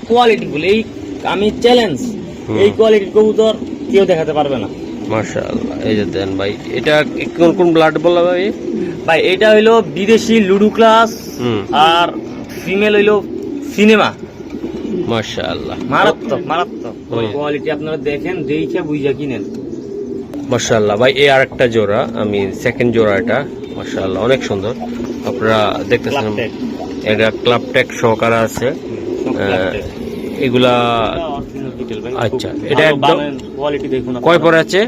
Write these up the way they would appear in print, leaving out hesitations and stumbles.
Quality full, এই আমি challenge, এই কোয়ালিটির কবুতর কেউ দেখাতে পারবে না। মাশাআল্লাহ, এই যে দেন ভাই, এটা কোন কোন ব্লাড বললা ভাই? ভাই এটা হইলো বিদেশি লুডু ক্লাস, আর ফিমেল হইলো সিনেমা। মাশাআল্লাহ, মারাত্মক মারাত্মক কোয়ালিটি, আপনারা দেখেন দেখে বুঝা কিনেন। মাশাআল্লাহ ভাই, এই আরেকটা জোড়া, আমি সেকেন্ড জোড়া, এটা মাশাআল্লাহ অনেক সুন্দর। আপনারা দেখতেছেন এটা ক্লাব টেক সহকারে আছে। এগুলা আচ্ছা, এটা একদম কোয়ালিটি দেখুন। কয় পরে আছে?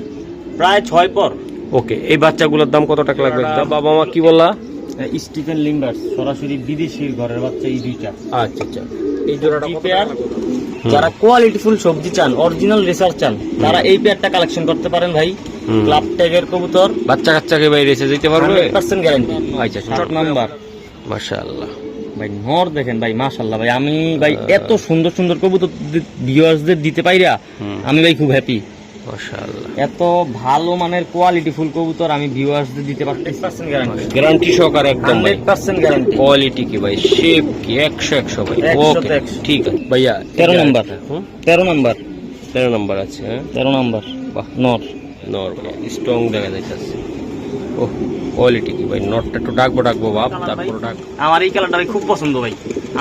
প্রায় 6 পর। ওকে, এই বাচ্চাগুলোর দাম কত টাকা লাগবে? বাবা মা কি বললা? স্টিফেন লিম্বার্স, সরাসরি বিদেশির ঘরের বাচ্চা এই দুইটা। আচ্ছা আচ্ছা, এই জোড়াটা কত টাকা লাগবে? যারা কোয়ালিটি ফুল সবজি চান, অরিজিনাল রেসার চান, তারা এই পেয়ারটা কালেকশন করতে পারেন ভাই। ক্লাব ট্যাগের কবুতর, বাচ্চা কাচ্চাকে ভাই রেসে দিতে পারবে? 100% গ্যারান্টি। আচ্ছা, 7 নাম্বার। মাশাআল্লাহ ভাই নর দেখেন ভাই, মাশাআল্লাহ ভাই, আমি ভাই এত সুন্দর সুন্দর কবুতর ভিউয়ার্সদের দিতে পাইরা আমি ভাই খুব হ্যাপি। মাশাআল্লাহ, এত ভালো মানের কোয়ালিটি ফুল কবুতর আমি ভিউয়ার্সদের দিতে পারতেছি। 100% গ্যারান্টি, গ্যারান্টি সহকারে একদম 100% গ্যারান্টি। কোয়ালিটি কি ভাই, শেপ কি 100 ভাই। ওকে ঠিক আছে ভাইয়া। 13 নাম্বার, 13 নাম্বার, 13 নাম্বার আছে। 13 নাম্বার। বাহ, নর নর ভাই, স্ট্রং দেখা যাচ্ছে। ওহ, কোয়ালিটি কি ভাই, নটটা একটু ডাকবো বাপ, তারপর ডাক। আমার এই কালারটা ভাই খুব পছন্দ ভাই,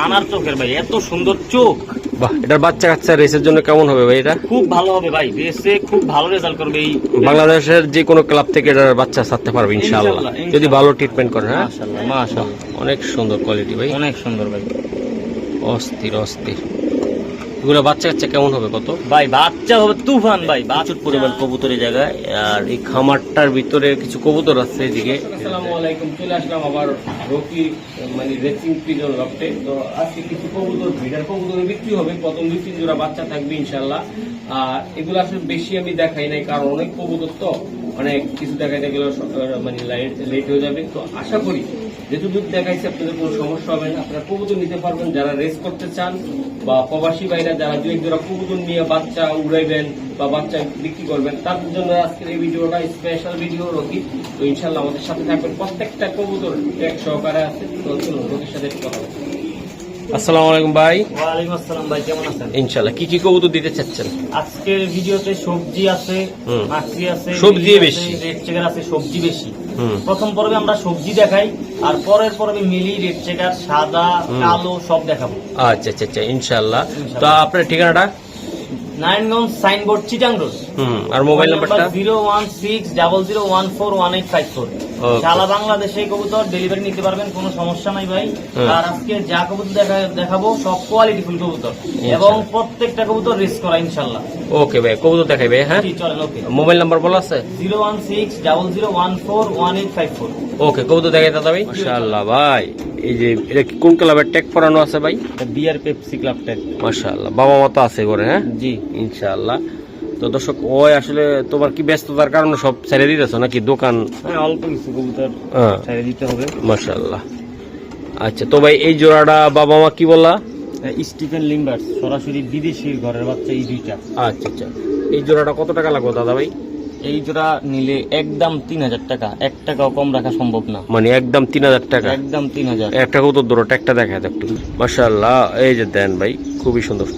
আনার চোখের ভাই, এত সুন্দর চোখ। বাহ, এটার বাচ্চা কাচ্চা রেসের জন্য কেমন হবে ভাই? এটা খুব ভালো হবে ভাই, রেসে খুব ভালো রেজাল্ট করবে। এই বাংলাদেশের যে কোনো ক্লাব থেকে এটার বাচ্চা ছাড়তে পারবে ইনশাআল্লাহ, যদি ভালো ট্রিটমেন্ট করেন। হ্যাঁ, মাশাআল্লাহ মাশাআল্লাহ, অনেক সুন্দর কোয়ালিটি ভাই, অনেক সুন্দর ভাই, অস্থির অস্থির। এগুলো বাচ্চা কাচ্চা কেমন হবে কত? ভাই বাচ্চা হবে তুফান ভাই, প্রচুর পরিমাণ কবুতর এই জায়গায়। আর এই খামারটার ভিতরে কিছু কবুতর আছে এদিকে। আসসালামু আলাইকুম, চলে আসলাম আবার রকি মানে রেসিং পিজন লফটে। তো আজকে কিছু কবুতর, ভিড়ার কবুতর বিক্রি হবে, প্রথম 2-3 জোড়া বাচ্চা থাকবে ইনশাআল্লাহ। আর এগুলো আসলে বেশি আমি দেখাই নাই, কারণ অনেক কবুতর তো অনেক কিছু দেখাইতে গেলে মানে লেট হয়ে যাবে। তো আশা করি যেটুকু দেখাইছে আপনাদের কোনো সমস্যা হবে না, আপনারা কবুতর নিতে পারবেন যারা রেস করতে চান, বা প্রবাসী ভাইরা যারা 2-1 জোড়া কবুতর নিয়ে বাচ্চা উড়াইবেন বা বাচ্চা বিক্রি করবেন, তার জন্য আজকের এই ভিডিওটা স্পেশাল ভিডিও রকি। তো ইনশাআল্লাহ আমাদের সাথে থাকবেন, প্রত্যেকটা কবুতর ট্যাগ সহকারে আছে। তো চলুন রকির সাথে একটু কথা বলবো। আসসালামু আলাইকুম ভাই। ওয়ালাইকুম আসসালাম ভাই, কেমন আছেন? ইনশাআল্লাহ, কি কি কবুতর দিতে চাচ্ছেন? আজকের ভিডিওতে সবজি আছে, মাছরি আছে, সবজি বেশি, রেড চেকার আছে, সবজি বেশি। প্রথম পর্বে আমরা সবজি দেখাই, আর পরের পর্বে মিলি রেড চেকার, সাদা কালো সব দেখাবো। আচ্ছা আচ্ছা আচ্ছা, ইনশাআল্লাহ। তো আপনার ঠিকানাটা? Narayanganj signboard, Chittagong road. আর মোবাইল নাম্বারটা? 01600141854। সারা বাংলাদেশে কবুতর ডেলিভারি নিতে পারবেন, কোনো সমস্যা নাই ভাই। আর আজকে যা কবুতর দেখাবো সব কোয়ালিটি ফুল কবুতর, এবং প্রত্যেকটা কবুতর রেস করা ইনশাআল্লাহ। ওকে ভাই, কবুতর দেখাইবে। হ্যাঁ চলেন। ওকে, মোবাইল নাম্বার বলা আছে? 01600141854। ওকে, কবুতর দেখাই দাদা ভাই। মাশাআল্লাহ ভাই, এই যে এটা কি কোন ক্লাবের ট্যাগ পরানো আছে ভাই? BR Pepsi club tag. মাশাআল্লাহ, বাবা মা তো আছে করে? হ্যাঁ জি ইনশাআল্লাহ। তো দর্শক, ওই আসলে তোমার কি ব্যস্ততার কারণে সব ছেড়ে দিতেছো নাকি দোকান? অল্প কিছু কবুতর ছেড়ে দিতে হবে। মাশাআল্লাহ। আচ্ছা, তো ভাই এই জোড়াটা বাবা মা কি বললা? স্টিফেন লিম্বার্স, সরাসরি বিদেশির ঘরের বাচ্চা এই দুইটা। আচ্ছা আচ্ছা, এই জোড়াটা কত টাকা লাগবে দাদা ভাই? এই জোড়া নিলে একদম 3000 টাকা, 1 টাকাও কম রাখা সম্ভব না। মানে একদম 3000 টাকা? একদম 3000। একটা কবুতর ধরো, ট্যাগটা দেখা যায় একটু। মাশাআল্লাহ, এই যে দেন ভাই, খুবই সুন্দর।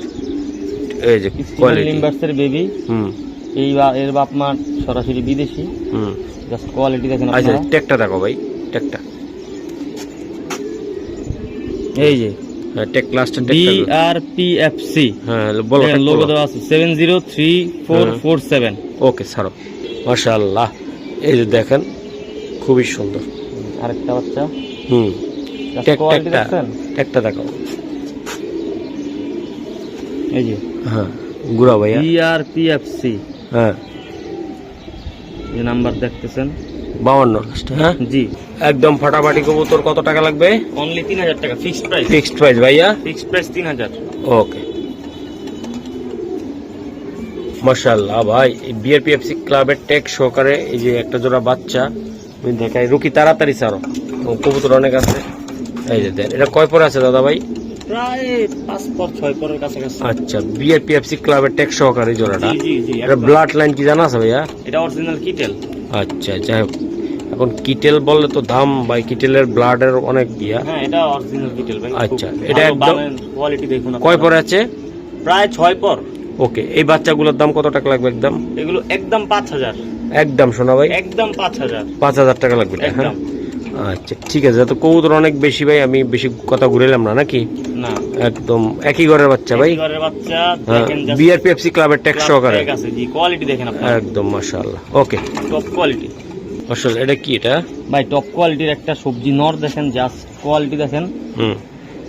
এই যে কোয়ালিটি, লিম্বার্সের বেবি। এই এর বাপ মা সরাসরি বিদেশি। জাস্ট কোয়ালিটি দেখেন আচ্ছা, আপনারা। ট্যাগটা দেখো ভাই, ট্যাগটা এই যে ট্যাগ ক্লাসটা, বিআরপিএফসি। হ্যাঁ বলো, লোগো দেওয়া আছে 703447। ওকে ছাড়ো। মাশাআল্লাহ, এই যে দেখেন খুবই সুন্দর আরেকটা বাচ্চা। ট্যাগটা দেখো। এই যে হ্যাঁ গুড়া ভাইয়া, বিআরপিএফসি। হ্যাঁ এই নাম্বার দেখতেছেন 52। হ্যাঁ জি, একদম ফাটাফাটি কবুতর। কত টাকা লাগবে? অনলি 3000 টাকা, ফিক্সড প্রাইস। ফিক্সড প্রাইস ভাইয়া, ফিক্সড প্রাইস 3000। ওকে। মাশাআল্লাহ ভাই, বিআরপিএফসি ক্লাবের ট্যাগ সহকারে এই যে একটা জোড়া বাচ্চা আমি দেখাই। রুকি তাড়াতাড়ি ছাড়ো, কবুতর অনেক আছে। এই যে দেন, এটা কয় পরে আছে দাদা ভাই? প্রায় 5 পর 6 পরের কাছাকাছি। আচ্ছা, বিআরপিএফসি ক্লাবের ট্যাগ সহকারে জোড়াটা। জি জি জি। এটা ব্লাড লাইন কি জানা আছে ভাইয়া? এটা অরিজিনাল কিটেল। আচ্ছা, যাই হোক, এখন কিটেল বললে তো দাম ভাই, কিটেলের ব্লাডের অনেক ইয়া। হ্যাঁ, এটা অরিজিনাল কিটেল ভাই। আচ্ছা, এটা একদম কোয়ালিটি দেখুন। কয় পরে আছে? প্রায় 6 পর। ওকে, এই বাচ্চাগুলোর দাম কত টাকা লাগবে একদম? এগুলো একদম 5000। একদম সোনা ভাই, একদম 5000। 5000 টাকা লাগবে এটা, হ্যাঁ? একদম। আচ্ছা ঠিক আছে, তো কবুতর অনেক বেশি ভাই, আমি বেশি কথা ঘুরেলাম না নাকি? না, একদম একই ঘরের বাচ্চা ভাই। একই ঘরের বাচ্চা, হ্যাঁ, দেখেন just বিআরপিএফসি ক্লাবের ট্যাক্স club সহকারে। tag আছে জি, কোয়ালিটি দেখেন আপনারা, একদম মাশাআল্লাহ। ওকে, টপ কোয়ালিটি মাশাআল্লাহ। এটা কি এটা? ভাই টপ কোয়ালিটির একটা সবজি নর দেখেন, জাস্ট কোয়ালিটি দেখেন। হুম,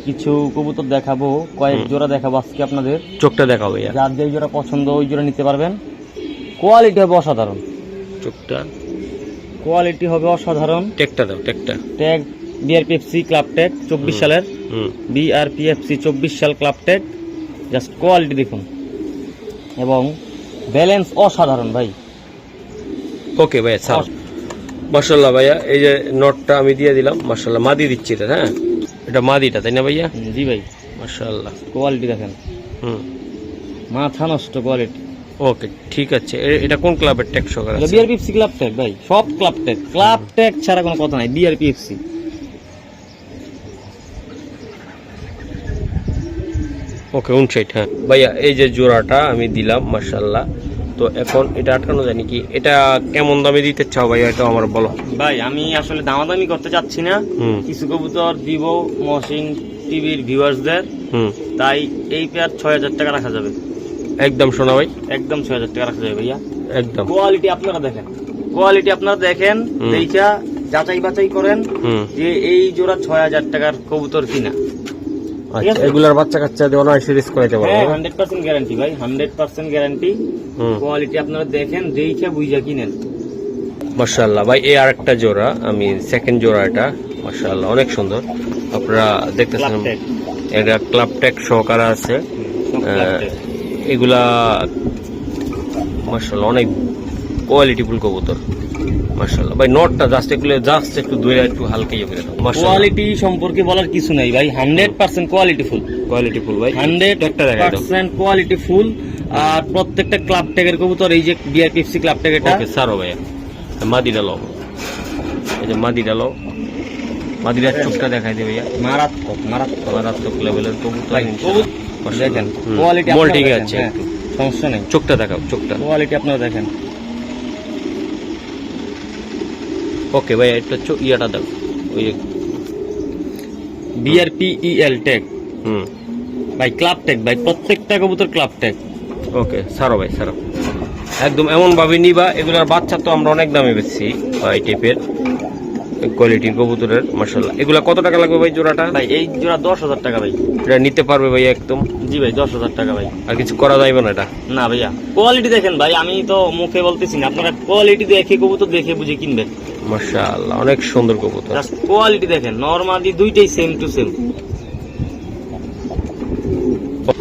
কিছু কবুতর দেখাবো, কয়েক জোড়া দেখাবো আজকে আপনাদের। চোখটা দেখাও ভাইয়া। যার যেই জোড়া পছন্দ ওই জোড়া নিতে পারবেন। কোয়ালিটি হবে অসাধারণ, চোখটা, কোয়ালিটি হবে অসাধারণ। টেকটা দাও, টেকটা। ট্যাগ বিআরপিএফসি ক্লাব ট্যাগ 24 সালের, হুম, বিআরপিএফসি 24 সাল ক্লাব ট্যাগ। জাস্ট কোয়ালিটি দেখুন এবং ব্যালেন্স অসাধারণ ভাই। ওকে ভাইয়া, স্যার মাশাআল্লাহ ভাইয়া। এই যে নটটা আমি দিয়ে দিলাম, মাশাআল্লাহ। মাদি দিচ্ছি এটা, হ্যাঁ? এটা মাদিটা তাই না ভাইয়া? জি ভাই, মাশাআল্লাহ। কোয়ালিটি দেখেন, হুম, মাথা নষ্ট কোয়ালিটি। ওকে ঠিক আছে। এটা কোন ক্লাবের ট্যাক্স সহকারে আছে? বিআরপিএফসি ক্লাব ট্যাগ ভাই, সব ক্লাব ট্যাগ, ক্লাব ট্যাগ ছাড়া কোনো কথা নাই। বিআরপিএফসি ওকে 59, হ্যাঁ ভাইয়া। এই যে জোড়াটা আমি দিলাম, মাশাআল্লাহ। তো এখন এটা আটকানো যায় নাকি? এটা কেমন দামে দিতে চাও ভাইয়া, এটা আমার বলো। ভাই আমি আসলে দামাদামি করতে চাচ্ছি না, হুম, কিছু কবুতর দিব মহসিন টিভির ভিউয়ার্সদের, হুম, তাই এই পেয়ার 6000 টাকা রাখা যাবে। একদম শোনা ভাই, একদম 6000 টাকা রাখা যাবে ভাইয়া। একদম। কোয়ালিটি আপনারা দেখেন, কোয়ালিটি আপনারা দেখেন, হুম। দেখা যাচাই বাছাই করেন হুম, যে এই জোড়া 6000 টাকার কবুতর কিনা। আচ্ছা। এগুলার বাচ্চা কাচ্চা দিয়ে অনায়াসে সিরিজ করাইতে পারবো? হ্যাঁ 100% গ্যারান্টি ভাই, 100% গ্যারান্টি। হুম, কোয়ালিটি আপনারা দেখেন, দেখা বুঝা কিনেন। মাশাআল্লাহ ভাই। এই আরেকটা জোড়া, আমি সেকেন্ড জোড়া, এটা মাশাআল্লাহ অনেক সুন্দর। আপনারা দেখতেছেন, Club tag। এটা ক্লাব ট্যাগ সহকারে আছে। এগুলা মাশাআল্লাহ অনেক কোয়ালিটিফুল কবুতর, মাশাআল্লাহ ভাই। নটটা জাস্ট এগুলো জাস্ট একটু ধুয়ে একটু হালকা ইয়ে করে দাও, মাশাআল্লাহ। কোয়ালিটি সম্পর্কে বলার কিছু নাই ভাই, 100% কোয়ালিটিফুল। কোয়ালিটিফুল ভাই, 100% কোয়ালিটি ফুল। আর প্রত্যেকটা ক্লাব ট্যাগের কবুতর, এই যে বিআরপিএফসি ক্লাব ট্যাগ, এটা ওকে সারো ভাইয়া। মাদি ডালো, এই যে মাদি ডালো, মাদিরার চোখটা দেখাই দে ভাইয়া। মারাত্মক মারাত্মক মারাত্মক লেভেলের কবুতর। ভাই, দেখেন হুম, কোয়ালিটি বল ঠিক আছে, একটু সমস্যা নেই। চোখটা দেখাও, চোখটা। কোয়ালিটি আপনারা দেখেন। ওকে ভাই, একটা ইয়াটা দাও, ওই বিআরপিইএল ট্যাগ হুম, ভাই, ক্লাব ট্যাগ ভাই, প্রত্যেকটা কবুতর ক্লাব ট্যাগ। ওকে সারো ভাই, সারো। একদম এমন ভাবে নিবা, এগুলার বাচ্চা তো আমরা অনেক দামে বেচছি এই টাইপের কোয়ালিটির কবুতরের, মাশাআল্লাহ। এগুলা কত টাকা লাগবে ভাই জোড়াটা? ভাই এই জোড়া 10000 টাকা ভাই। এটা নিতে পারবে ভাই একদম? জি ভাই 10000 টাকা ভাই। আর কিছু করা যাবে না এটা? না ভাইয়া, কোয়ালিটি দেখেন ভাই, আমি তো মুখে বলতেছি না, আপনারা কোয়ালিটি দেখে কবুতর দেখে বুঝে কিনবেন। মাশাআল্লাহ অনেক সুন্দর কবুতর। জাস্ট কোয়ালিটি দেখেন, নরমালি দুইটাই সেম টু সেম।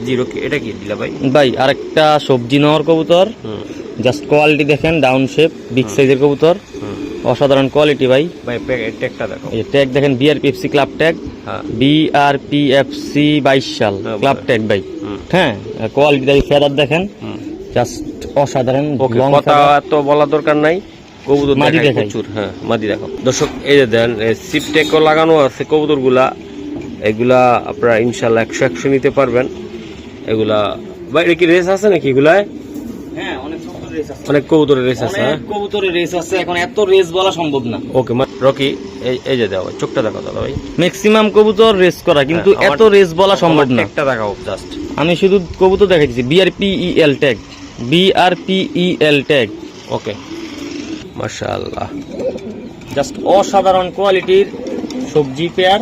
জিরো কি এটা কি দিলা ভাই? ভাই আরেকটা সবজি নর কবুতর, হুম, জাস্ট কোয়ালিটি দেখেন, ডাউন শেপ, বিগ সাইজের কবুতর, হুম, অসাধারণ কোয়ালিটি ভাই। ভাই ট্যাগটা দেখো। এই ট্যাগ দেখেন, বিআরপিএফসি ক্লাব ট্যাগ, হ্যাঁ, বিআরপিএফসি 22 সাল হ্যাঁ, ক্লাব ট্যাগ ভাই। হুম, হ্যাঁ, কোয়ালিটি দেখি, ফেদার দেখেন, হুম। জাস্ট অসাধারণ। ওকে, লং কথা তো বলা দরকার নাই, কবুতর মাদি দেখাই দেখাই। প্রচুর। হ্যাঁ, মাদি দেখো দর্শক। এই যে দেন সিপটেকও লাগানো আছে কবুতর গুলা, এগুলা আপনারা ইনশাল্লাহ 100 নিতে পারবেন। এগুলা ভাই কি রেস আছে নাকি এগুলায়? হ্যাঁ, অনেক কবুতরের রেস আছে, অনেক কবুতরের রেস আছে। অনেক কবুতরের রেস আছে, এখন এত রেস বলা সম্ভব না। ওকে রকি, এই যে দাও চোখটা দেখো দাদা ভাই। ম্যাক্সিমাম কবুতর রেস করা, কিন্তু হ্যাঁ, এত রেস বলা সম্ভব না। একটা দেখাও জাস্ট। আমি শুধু কবুতর দেখাইছি, বিআরপিইএল ট্যাগ, বিআরপিইএল ট্যাগ। ওকে মাশাআল্লাহ, জাস্ট অসাধারণ কোয়ালিটির সবজি পেয়ার।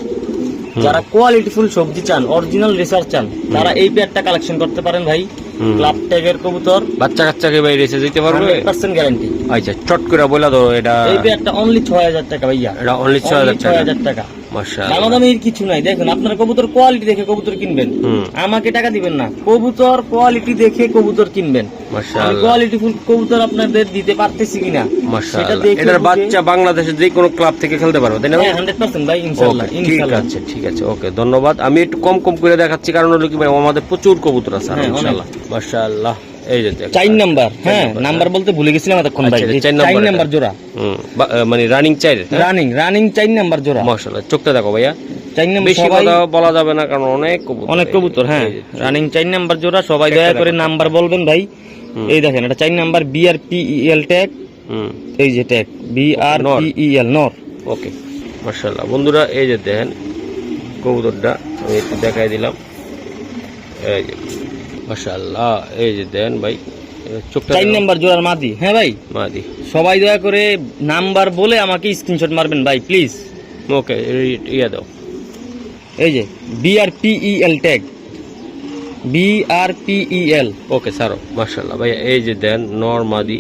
যারা কোয়ালিটিফুল সবজি চান, অরিজিনাল রেসার চান, তারা এই পেয়ারটা কালেকশন করতে পারেন ভাই। হুম। ক্লাব ট্যাগের কবুতর, বাচ্চা কাচ্চাকে ভাই রেসে যেতে পারবে? 100% গ্যারান্টি। আচ্ছা চট করে বলে দাও, এটা এই পেয়ারটা অনলি 6000 টাকা ভাইয়া। এটা only 6000 টাকা। 6000 টাকা। মাশাআল্লাহ। দামাদামির কিছু নাই, দেখুন আপনার কবুতর কোয়ালিটি দেখে কবুতর কিনবেন, হুম। আমাকে টাকা দিবেন না। কবুতর কোয়ালিটি দেখে কবুতর কিনবেন। আমি মাশাআল্লাহ, কোয়ালিটিফুল কবুতর আপনাদের দিতে পারতেছি কিনা সেটা মাশাআল্লাহ। দেখে এটার বাচ্চা বাংলাদেশের যে কোনো ক্লাব থেকে খেলতে পারবে তাই না ভাই? 100% ভাই, ইনশাআল্লাহ ওকে, ঠিক ইনশাআল্লাহ। আছে, ঠিক আছে। ওকে ধন্যবাদ। আমি একটু কম কম করে দেখাচ্ছি, কারণ হলো কি ভাই আমাদের প্রচুর কবুতর আছে হ্যাঁ, অনেক। ইনশাআল্লাহ। মাশাআল্লাহ। এই যে দেখো। 4 নাম্বার, হ্যাঁ নাম্বার, নাম্বার বলতে ভুলে গেছিলাম এতক্ষণ ভাই। আচ্ছা, এই 4 4 নাম্বার নাম্বার জোড়া, মানে রানিং চাইর। রানিং 4 নাম্বার জোড়া। মাশাআল্লাহ, চোখটা দেখো ভাইয়া। 4 নাম্বার বেশি সবাই কথা বলা যাবে না, কারণ অনেক কবুতর। হ্যাঁ, রানিং 4 নাম্বার জোড়া। সবাই দয়া করে নাম্বার বলবেন ভাই। এই দেখেন, এটা 4 নাম্বার BRPEL ট্যাগ। এই যে ট্যাগ BRPEL নর। ওকে, মাশাআল্লাহ বন্ধুরা, এই যে দেখেন কবুতরটা আমি একটু দেখাই দিলাম। এই যে মাশাআল্লাহ, এই যে দেন ভাই চোখটা 4 নাম্বার জোড়ার মাদি। হ্যাঁ ভাই, মাদি। সবাই দয়া করে নাম্বার বলে আমাকে স্ক্রিনশট মারবেন ভাই প্লিজ। ওকে, ইয়া দাও। এই যে BRPEL ট্যাগ BRPEL। ওকে স্যারো, মাশাআল্লাহ ভাই, এই যে দেন নর মাদি,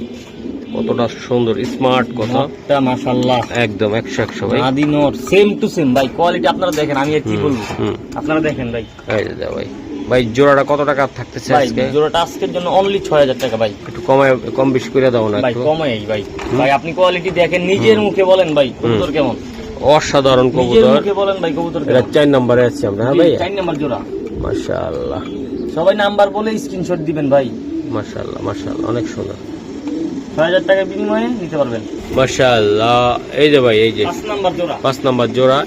কতটা সুন্দর স্মার্ট কথা, নরটা মাশাআল্লাহ একদম 100 ভাই। মাদি নর সেম টু সেম ভাই, কোয়ালিটি আপনারা দেখেন, আমি আর কি বলবো, আপনারা দেখেন ভাই। এই যে দাও ভাই। ভাই জোড়াটা কত টাকা থাকতেছে ভাই? আজকে জোড়াটা আজকের জন্য অনলি 6000 টাকা ভাই। একটু কম বেশি করে দাও না ভাই, একটু। কমাই ভাই। ভাই আপনি কোয়ালিটি দেখেন, নিজের মুখে বলেন ভাই কবুতর কেমন। অসাধারণ নিজের কবুতর। মুখে বলেন ভাই কবুতর এটা কেমন। 4 নম্বরে আছি আমরা। হ্যাঁ ভাই, 4 নাম্বার জোড়া। মাশাআল্লাহ সবাই নাম্বার বলে স্ক্রিনশট দিবেন ভাই। মাশাআল্লাহ মাশাআল্লাহ, অনেক সুন্দর। 6000 টাকার বিনিময়ে নিতে পারবেন। মাশাআল্লাহ, এই যে ভাই, এই যে 5 নাম্বার জোড়া। 5 নম্বর জোড়া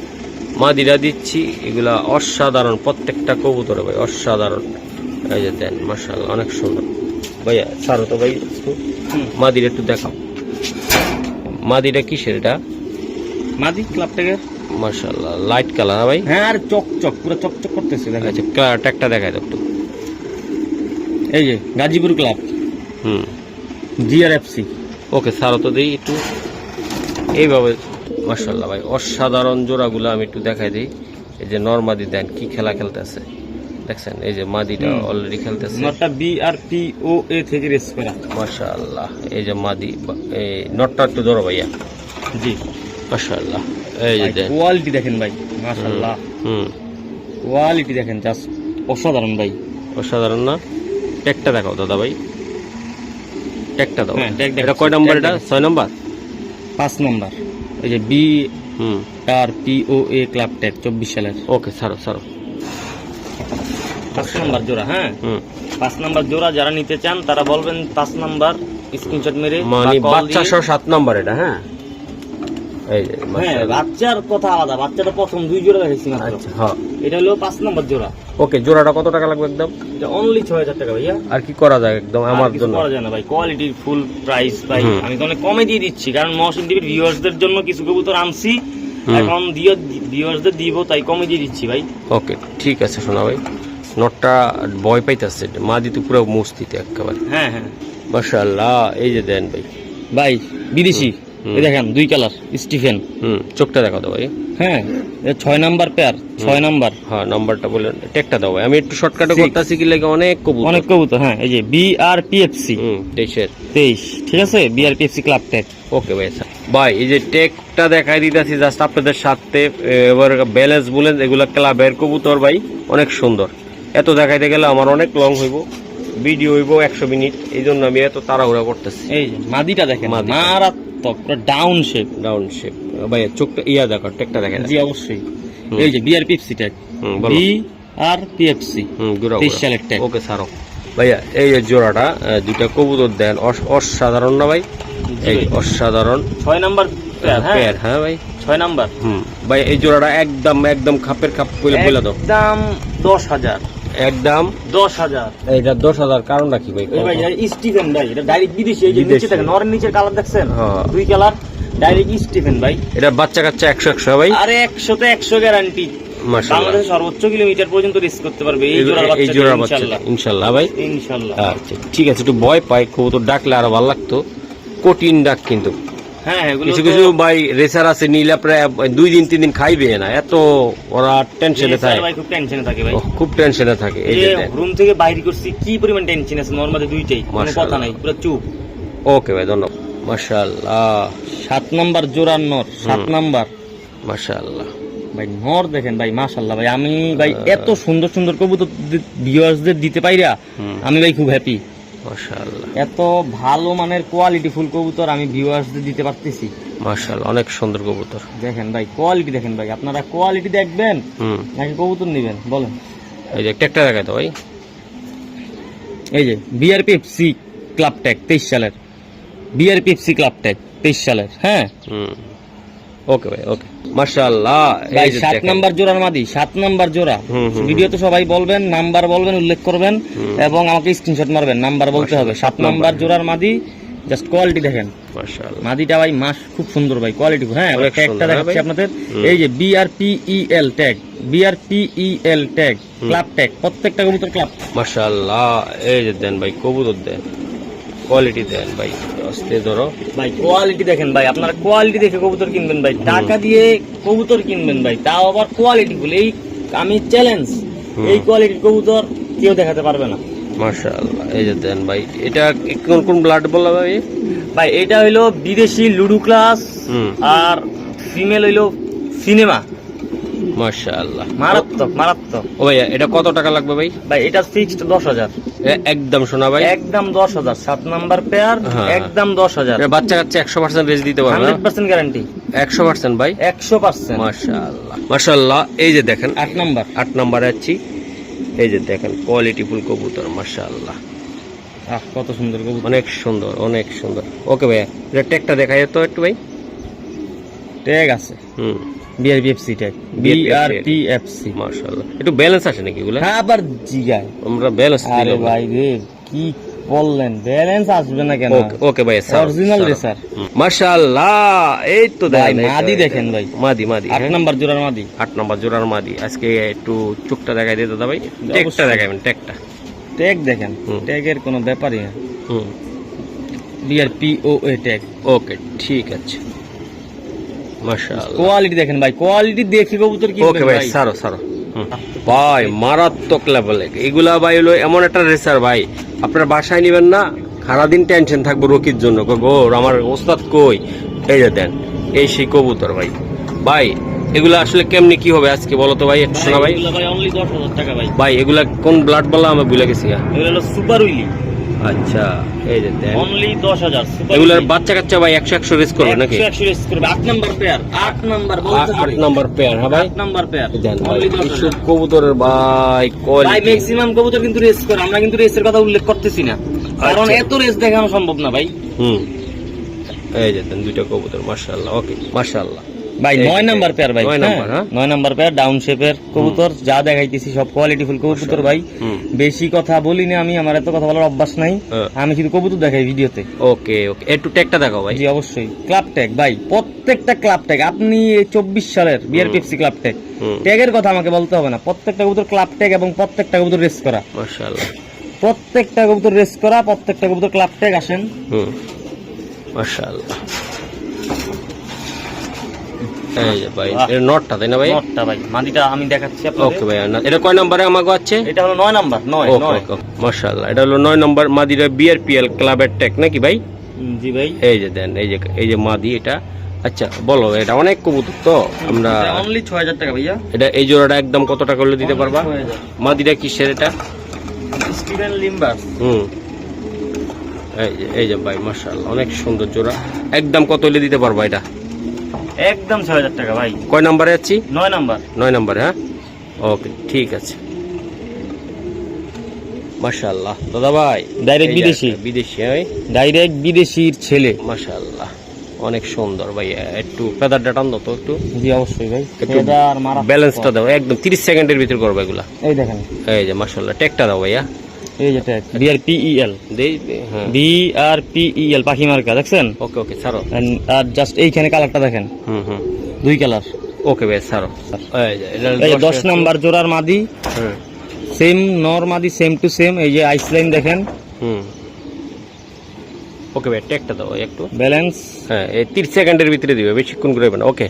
মাদিরা দিচ্ছি, এগুলা অসাধারণ প্রত্যেকটা কবুতর ভাই, অসাধারণ। এই যে দেন মাশাআল্লাহ, অনেক সুন্দর ভাইয়া। ছাড়ো তো ভাই একটু, মাদিরা একটু দেখাও। মাদিরা কিসের এটা? মাদি ক্লাব থেকে মাশাআল্লাহ, লাইট কালার ভাই। হ্যাঁ, আর চকচক পুরো চকচক করতেছে দেখেন। আচ্ছা, ট্যাগটা দেখাই দাও একটু। এই যে গাজীপুর ক্লাব GRFC। ওকে, ছাড়ো তো দিই একটু এইভাবে। মাশাআল্লাহ ভাই, অসাধারণ জোড়াগুলো আমি একটু দেখাই দিই। এই যে নরমাদি দেন কি খেলা খেলতেছে, দেখছেন? এই যে মাদিটা অলরেডি খেলতেছে। নটটা BRPOA থেকে রেস করা। মাশাআল্লাহ, এই যে মাদি, এই নটটা একটু ধরো ভাইয়া। জি, মাশাআল্লাহ, এই যে দেন কোয়ালিটি দেখেন ভাই, মাশাআল্লাহ কোয়ালিটি দেখেন, জাস্ট অসাধারণ ভাই, অসাধারণ না? ট্যাগটা দেখাও দাদা ভাই, ট্যাগটা দাও। হ্যাঁ, ট্যাগ এটা কয় নাম্বার? এটা 6 নাম্বার। 5 নাম্বার। এই যে BRPOA ক্লাব ট্যাগ 24 সালের। ওকে, ছাড়ো ছাড়ো। 5 নাম্বার জোড়া। হ্যাঁ, 5 নাম্বার জোড়া যারা নিতে চান তারা বলবেন 5 নাম্বার স্ক্রিনশট মেরে, মানে বাচ্চা সহ 7 নাম্বার এটা। হ্যাঁ, এই যে হ্যাঁ, বাচ্চার কথা আলাদা, বাচ্চাটা প্রথম 2 জোড়া দেখাইছি মাত্র। আচ্ছা, হ্যাঁ, এটা হলো 5 নাম্বার জোড়া। ওকে, জোড়াটা কত টাকা লাগবে একদম? এটা অনলি 6000 টাকা ভাইয়া। আর কি করা যায় একদম আমার জন্য? করা যায় না ভাই, কোয়ালিটির ফুল প্রাইস ভাই। আমি তো অনেক কমে দিয়ে দিচ্ছি, কারণ মহসিন টিভির ভিউয়ার্সদের জন্য কিছু কবুতর আনছি, এখন ভিউয়ার্সদের দিব, তাই কমে দিয়ে দিচ্ছি ভাই। ওকে, ঠিক আছে শোনা ভাই। নটটা ভয় পাইতেছে, মা দিতে পুরো মস্তিতে একেবারে। হ্যাঁ হ্যাঁ, মাশাআল্লাহ, এই যে দেন ভাই। ভাই বিদেশি, এই দেখেন 2 কালার স্টিফেন। চোখটা দেখাও তো ভাই। হ্যাঁ, 6 নাম্বার পেয়ার, 6 নাম্বার। হ্যাঁ, নাম্বারটা বলেন, ট্যাগটা দাও ভাই। আমি একটু শর্টকাটে করতেছি কি লাগে, অনেক কবুতর। হ্যাঁ, এই যে BRPFC 23, ঠিক আছে, BRPFC ক্লাব ট্যাগ। ওকে ভাই, ভাই এই যে ট্যাগটা দেখাই দিতেছি জাস্ট আপনাদের সাথে। এবার ব্যালেন্স বলেন, এগুলা ক্লাবের কবুতর ভাই, অনেক সুন্দর। এত দেখাইতে গেলে আমার অনেক লং হইব, ভিডিও হইব 100 মিনিট, এই জন্য আমি এত তাড়াহুড়া করতেছি। এই যে মাদিটা দেখেন, মারাত্মক, পুরো ডাউন শেপ। ভাই চোখটা ইয়া দেখো, ট্যাগটা দেখা জি অবশ্যই। এই যে BRPFC ট্যাগ, BRPFC 23 সালের ট্যাগ। ওকে ছাড়ো ভাইয়া। এই যে জোড়াটা, দুইটা কবুতর দেন, অসাধারণ না ভাই? এই অসাধারণ 6 নাম্বার পেয়ার। হ্যাঁ ভাই, 6 নাম্বার। ভাই এই জোড়াটা একদম খাপের খাপ বলে দাও। একদম 10,000, একদম 10,000। এইটা 10,000 কারণটা কি ভাই? ভাই স্টিফেন ভাই, এটা ডাইরেক্ট বিদেশি। এই যে নিচে দেখেন, নরের নিচের কালার দেখছেন, 2 কালার, ডাইরেক্ট স্টিফেন ভাই। এটা বাচ্চা কাচ্চা 100 ভাই। আরে 100 তে 100 গ্যারান্টি। বাংলাদেশে সর্বোচ্চ কিলোমিটার পর্যন্ত রেস করতে পারবে এই জোড়ার বাচ্চা, ইনশাআল্লাহ ভাই, ইনশাআল্লাহ। আচ্ছা ঠিক আছে, একটু ভয় পাই কবুতর ডাকলে আরো ভালো লাগতো, কঠিন ডাক কিন্তু। হ্যাঁ, কিছু কিছু ভাই রেসার আছে, নিলে প্রায় 2 দিন 3 দিন খাইবে না, এত ওরা টেনশনে থাকে ভাই, খুব টেনশনে থাকে ভাই, খুব টেনশনে থাকে। এই যে রুম থেকে বাইরে করছি, কি পরিমাণ টেনশন আছে নরমালি, দুইটাই কোনো কথা নাই, পুরো চুপ। ওকে ভাই, ধন্যবাদ। মাশাআল্লাহ, 7 নাম্বার জোড়ার নর, 7 নাম্বার। মাশাআল্লাহ ভাই নর দেখেন ভাই, মাশাআল্লাহ ভাই। আমি ভাই এত সুন্দর সুন্দর কবুতর ভিউয়ার্সদের দিতে পাইরা আমি ভাই খুব হ্যাপি। মাশাআল্লাহ, এত ভালো মানের কোয়ালিটি ফুল কবুতর আমি ভিউয়ার্সদের দিতে পারতেছি। মাশাআল্লাহ, অনেক সুন্দর কবুতর। দেখেন ভাই কোয়ালিটি দেখেন ভাই, আপনারা কোয়ালিটি দেখবেন নাকি কবুতর নেবেন বলেন? এই যে ট্যাগটা দেখাই তো ভাই। এই যে BRPFC ক্লাব ট্যাগ 23 সালের, BRPFC ক্লাব ট্যাগ 23 সালের। হ্যাঁ, ওকে ভাই ওকে মাশাআল্লাহ। ভাই এই যে 7 দেখেন। নাম্বার জোড়ার মাদি, 7 নাম্বার জোড়া। ভিডিওতে সবাই বলবেন, নাম্বার বলবেন, উল্লেখ করবেন এবং আমাকে স্ক্রিনশট মারবেন, নাম্বার বলতে হবে। 7 নাম্বার জোড়ার মাদি, জাস্ট কোয়ালিটি দেখেন মাশাআল্লাহ। মাদিটা ভাই খুব সুন্দর ভাই, কোয়ালিটি। হ্যাঁ, অনেক ট্যাগটা সুন্দর, দেখাচ্ছি ভাই। আপনাদের। এই যে BRPEL tag, BRPEL tag, club tag, প্রত্যেকটা কবুতর ক্লাব। মাশাআল্লাহ। এই যে দেন ভাই, কবুতর দেন, কোয়ালিটি দেন ভাই, আস্তে ধরো ভাই কোয়ালিটি দেখেন ভাই, আপনারা কোয়ালিটি দেখে কবুতর কিনবেন ভাই, টাকা দিয়ে কবুতর কিনবেন ভাই, তাও আবার কোয়ালিটি ফুল। এই আমি চ্যালেঞ্জ, এই কোয়ালিটির কবুতর কেউ দেখাতে পারবে না। মাশাআল্লাহ। এই যে দেন ভাই, এটা কোন কোন ব্লাড বললা ভাই? ভাই এটা হইলো বিদেশি লুডু ক্লাস, আর ফিমেল হইলো সিনেমা। মাশাআল্লাহ, মারাত্মক মারাত্মক। ও ভাই এটা কত টাকা লাগবে ভাই? ভাই এটা ফিক্সড 10,000, একদম শোনা ভাই, একদম 10,000। 7 নাম্বার পেয়ার, একদম 10,000। এটা বাচ্চা কাচ্চা 100% রেজ দিতে পারবে না? 100% গ্যারান্টি। 100% ভাই, 100%। মাশাআল্লাহ মাশাআল্লাহ। এই যে দেখেন 8 নাম্বার, 8 নম্বরে আছি। এই যে দেখেন কোয়ালিটি ফুল কবুতর, মাশাআল্লাহ, কত সুন্দর কবুতর, অনেক সুন্দর অনেক সুন্দর। ওকে ভাই, এটা ট্যাগটা দেখাই তো একটু ভাই। ট্যাগ আছে, BRPFC ট্যাগ, BRPFC। মাশাআল্লাহ, একটু ব্যালেন্স আছে নাকি এগুলা? হ্যাঁ, আবার জিগায়। আমরা ব্যালেন্স আরে দিলাম ভাই রে, কি বললেন, ব্যালেন্স আসবে না কেন? ওকে ভাই, অরিজিনাল রেসার। মাশাআল্লাহ। এই তো ভাই দেখেন মাদি দেখেন ভাই, মাদি মাদি 8 নাম্বার জোড়ার মাদি। 8 নম্বর জোড়ার মাদি। আজকে একটু চোখটা দেখাই দিয়ে দাদা ভাই, ট্যাগটা দেখাবেন, ট্যাগটা। ট্যাগ দেখেন, ট্যাগের কোনো ব্যাপারই না। হুম, BRPOA ট্যাগ। ওকে ঠিক আছে, মাশাআল্লাহ। কোয়ালিটি দেখেন ভাই, কোয়ালিটি দেখে কবুতর কিনবেন ওকে ভাই, ভাই। সারো সারো। ভাই মারাত্মক লেভেলে এগুলা ভাই, হলো এমন একটা রেসার ভাই, আপনার বাসায় নিবেন না, সারাদিন টেনশন থাকবো রকির জন্য, গোর আমার ওস্তাদ কই। এই যে দেন, এই সেই কবুতর ভাই। ভাই এগুলা আসলে কেমনি কি হবে আজকে বলো তো ভাই, একটু শোনা ভাই। এগুলো ভাই অনলি 10,000 টাকা ভাই। ভাই এগুলা কোন ব্লাড বলা আমি ভুলে গেছি। এগুলো হলো সুপার উইলি। আচ্ছা, এই যে দেন অনলি 10,000। এগুলার বাচ্চা কাচ্চা ভাই 100 রেস করবে নাকি? 100 রেস করবে। 8 নাম্বার পেয়ার, 8 নাম্বার বলতে হবে। 8 নম্বর পেয়ার, হ্যাঁ ভাই, 8 নাম্বার পেয়ার। দেন অনলি ভাই, 10,000। কবুতরের ভাই ভাই কোয়ালিটি। ম্যাক্সিমাম কবুতর কিন্তু রেস করে, আমরা কিন্তু রেসের কথা উল্লেখ করতেছি না, কারণ আচ্ছা। এত রেস দেখানো সম্ভব না ভাই। এই যে দেন দুইটা কবুতর, মাশাআল্লাহ। ওকে মাশাআল্লাহ ভাই 9 নাম্বার পেয়ার ভাই, 9 নাম্বার, হ্যাঁ 9 নাম্বার পেয়ার, ডাউন শেপের কবুতর। যা দেখাইতেছি সব কোয়ালিটি ফুল কবুতর ভাই। বেশি কথা বলি না আমি, আমার এত কথা বলার অভ্যাস নাই, আমি শুধু কবুতর দেখাই ভিডিওতে। ওকে ওকে, একটু ট্যাগটা দেখাও ভাই। জি অবশ্যই। ক্লাব ট্যাগ ভাই, প্রত্যেকটা ক্লাব ট্যাগ। আপনি এই 24 সালের BRPFC ক্লাব ট্যাগ, ট্যাগের কথা আমাকে বলতে হবে না, প্রত্যেকটা কবুতর ক্লাব ট্যাগ এবং প্রত্যেকটা কবুতর রেস করা। মাশাআল্লাহ, প্রত্যেকটা কবুতর রেস করা, প্রত্যেকটা কবুতর ক্লাব ট্যাগ। আসেন, মাশাআল্লাহ। এই যে ভাই, এর নটটা তাই না ভাই? নটটা ভাই, মাদিটা আমি দেখাচ্ছি আপনাদের। ওকে ভাই, এটা কয় নম্বরে আমাকে আছে? এটা হলো 9 নাম্বার। 9 ওকে মাশাআল্লাহ, এটা হলো 9 নম্বর মাদিরা, BRPL ক্লাবের ট্যাগ নাকি ভাই? জি ভাই। এই যে দেন, এই যে মাদি এটা। আচ্ছা বলো, এটা অনেক কবুতর তো, আমরা অনলি 6,000 টাকা ভাইয়া। এটা এই জোড়াটা একদম কত টাকা হলে দিতে পারবা? 6,000। মাদিরা কিসের এটা? স্টিভেন লিম্বার্স। এই যে ভাই মাশাআল্লাহ, অনেক সুন্দর জোড়া। একদম কত হলে দিতে পারবা এটা? একদম 6,000 টাকা ভাই। কয় নম্বরে আছি? 9 নাম্বার। 9 নম্বরে, হ্যাঁ ওকে ঠিক আছে, মাশাআল্লাহ। দাদা ভাই ডাইরেক্ট বিদেশি, বিদেশি, হ্যাঁ ডাইরেক্ট বিদেশির ছেলে। মাশাআল্লাহ, অনেক সুন্দর ভাই। একটু ফেদারটা টান দাও তো একটু। জি অবশ্যই ভাই, একটু ফেদার মারা ব্যালেন্সটা দাও, একদম 30 সেকেন্ডের ভিতর করবে এগুলা। এই দেখেন, এই যে মাশাআল্লাহ, ট্যাগটা দাও ভাইয়া। এই যে ট্যাগ BRPEL, দেই, হ্যাঁ BRPEL পাখি মার্কা দেখছেন? ওকে ওকে ছাড়ো। আর জাস্ট এইখানে কালারটা দেখেন, 2 কালার। ওকে ভাই ছাড়ো। এই 10 নাম্বার জোড়ার মাদি, সেম নর মাদি, সেম টু সেম। এই যে আইসলাইন দেখেন। ওকে ভাই, ট্যাগটা দাও একটু। ব্যালেন্স, হ্যাঁ এই 30 সেকেন্ডের ভিতরে দিবে, বেশিক্ষণ করবে না। ওকে